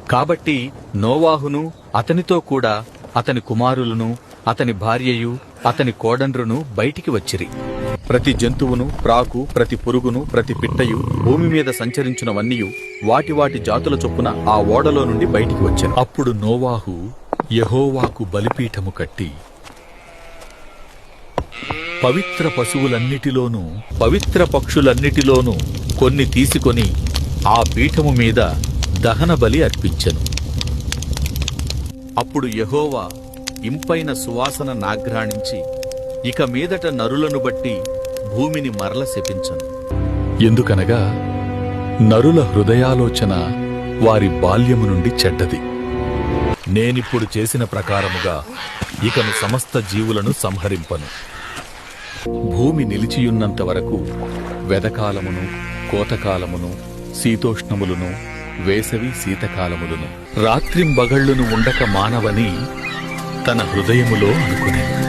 కాబట్టి నోవాహును అతనితో కూడా అతని కుమారులను అతని భార్యయు అతని కోడండ్రును బయటికి వచ్చిరి. ప్రతి జంతువును, ప్రాకు, ప్రతి పురుగును, ప్రతి పిట్టయు, భూమి మీద సంచరించునవన్నీయు వాటి వాటి జాతుల చొప్పున ఆ ఓడలో నుండి బయటికి వచ్చెను. అప్పుడు నోవాహు యెహోవాకు బలిపీఠము కట్టి పవిత్ర పశువులన్నిటిలోనూ పవిత్ర పక్షులన్నిటిలోనూ కొన్ని తీసుకొని ఆ పీఠము మీద దహన బలి అర్పించెను. అప్పుడు యెహోవా ఇంపైన సువాసన నాఘ్రాణించి ఇక మీదట నరులను బట్టి భూమిని మరల శపించను. ఎందుకనగా నరుల హృదయాలోచన వారి బాల్యము నుండి చెడ్డది. నేనిప్పుడు చేసిన ప్రకారముగా ఇకను సమస్త జీవులను సంహరింపను. భూమి నిలిచియున్నంత వరకు వెదకాలమును, కోతకాలమును, శీతోష్ణములను, వేసవి శీతకాలములను, రాత్రింబగళ్లును ఉండక మానవని తన హృదయములో అనుకునెను.